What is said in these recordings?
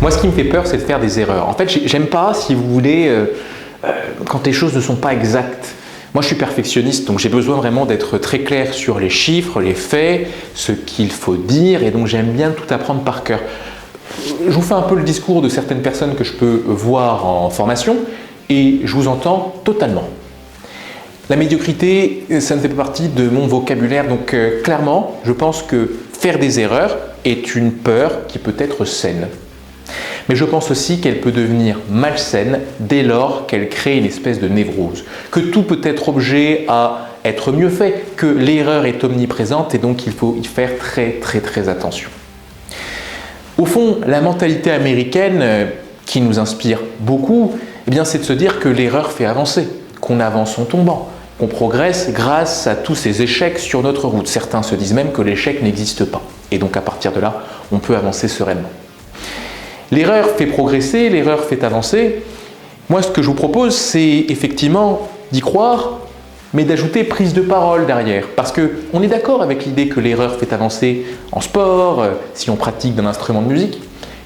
Moi, ce qui me fait peur, c'est de faire des erreurs. En fait, j'aime pas, si vous voulez, quand les choses ne sont pas exactes. Moi, je suis perfectionniste, donc j'ai besoin vraiment d'être très clair sur les chiffres, les faits, ce qu'il faut dire, et donc j'aime bien tout apprendre par cœur. Je vous fais un peu le discours de certaines personnes que je peux voir en formation, et je vous entends totalement. La médiocrité, ça ne fait pas partie de mon vocabulaire, donc clairement, je pense que faire des erreurs est une peur qui peut être saine. Mais je pense aussi qu'elle peut devenir malsaine dès lors qu'elle crée une espèce de névrose, que tout peut être objet à être mieux fait, que l'erreur est omniprésente et donc il faut y faire très attention. Au fond, la mentalité américaine qui nous inspire beaucoup, eh bien, c'est de se dire que l'erreur fait avancer, qu'on avance en tombant, qu'on progresse grâce à tous ces échecs sur notre route. Certains se disent même que l'échec n'existe pas. Et donc à partir de là, on peut avancer sereinement. L'erreur fait progresser, l'erreur fait avancer. Moi, ce que je vous propose, c'est effectivement d'y croire, mais d'ajouter prise de parole derrière. Parce qu'on est d'accord avec l'idée que l'erreur fait avancer en sport, si on pratique d'un instrument de musique,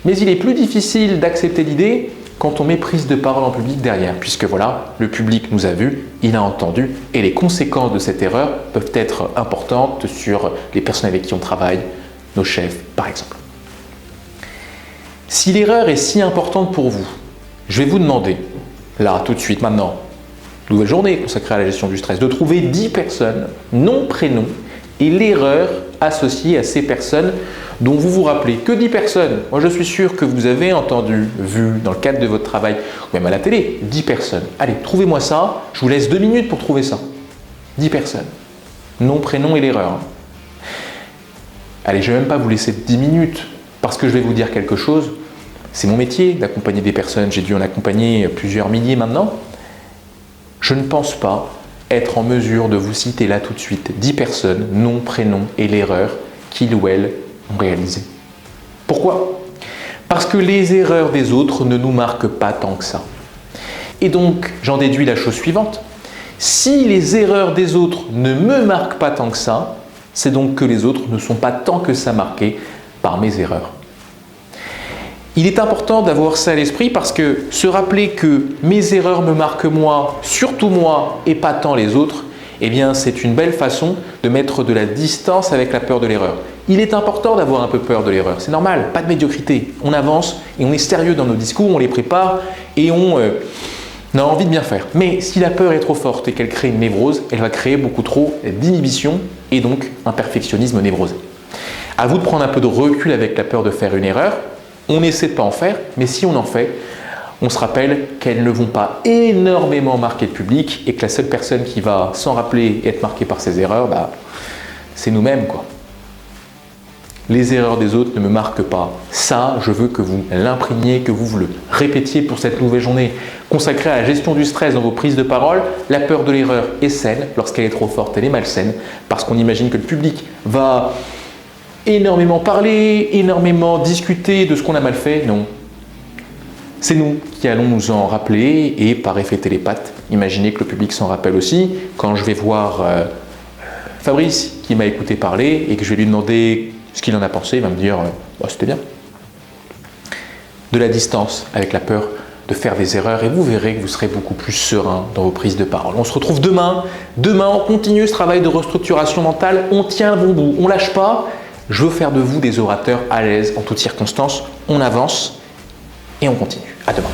mais il est plus difficile d'accepter l'idée quand on met prise de parole en public derrière, puisque voilà, le public nous a vus, il a entendu, et les conséquences de cette erreur peuvent être importantes sur les personnes avec qui on travaille, nos chefs par exemple. Si l'erreur est si importante pour vous, je vais vous demander, là, tout de suite, maintenant, nouvelle journée consacrée à la gestion du stress, de trouver 10 personnes, nom, prénom, et l'erreur associée à ces personnes dont vous vous rappelez. Que 10 personnes? Moi, je suis sûr que vous avez entendu, vu, dans le cadre de votre travail, ou même à la télé, 10 personnes. Allez, trouvez-moi ça, je vous laisse 2 minutes pour trouver ça. 10 personnes. Nom, prénom et l'erreur. Allez, je ne vais même pas vous laisser 10 minutes, parce que je vais vous dire quelque chose. C'est mon métier d'accompagner des personnes, j'ai dû en accompagner plusieurs milliers maintenant. Je ne pense pas être en mesure de vous citer là tout de suite 10 personnes, nom, prénom et l'erreur qu'ils ou elles ont réalisée. Pourquoi? Parce que les erreurs des autres ne nous marquent pas tant que ça. Et donc, j'en déduis la chose suivante. Si les erreurs des autres ne me marquent pas tant que ça, c'est donc que les autres ne sont pas tant que ça marqués par mes erreurs. Il est important d'avoir ça à l'esprit parce que se rappeler que mes erreurs me marquent moi, surtout moi et pas tant les autres, eh bien c'est une belle façon de mettre de la distance avec la peur de l'erreur. Il est important d'avoir un peu peur de l'erreur, c'est normal, pas de médiocrité. On avance et on est sérieux dans nos discours, on les prépare et on a envie de bien faire. Mais si la peur est trop forte et qu'elle crée une névrose, elle va créer beaucoup trop d'inhibition et donc un perfectionnisme névrosé. À vous de prendre un peu de recul avec la peur de faire une erreur. On essaie de ne pas en faire, mais si on en fait, on se rappelle qu'elles ne vont pas énormément marquer le public et que la seule personne qui va s'en rappeler et être marquée par ses erreurs, c'est nous-mêmes, quoi. Les erreurs des autres ne me marquent pas. Ça, je veux que vous l'imprimiez, que vous le répétiez pour cette nouvelle journée consacrée à la gestion du stress dans vos prises de parole. La peur de l'erreur est saine. Lorsqu'elle est trop forte, elle est malsaine parce qu'on imagine que le public va énormément parler, énormément discuter de ce qu'on a mal fait. Non. C'est nous qui allons nous en rappeler et par effet télépathe, imaginez que le public s'en rappelle aussi. Quand je vais voir Fabrice qui m'a écouté parler et que je vais lui demander ce qu'il en a pensé, il va me dire c'était bien. De la distance avec la peur de faire des erreurs et vous verrez que vous serez beaucoup plus serein dans vos prises de parole. On se retrouve demain. Demain, on continue ce travail de restructuration mentale. On tient le bon bout, on ne lâche pas. Je veux faire de vous des orateurs à l'aise en toutes circonstances. On avance et on continue. À demain.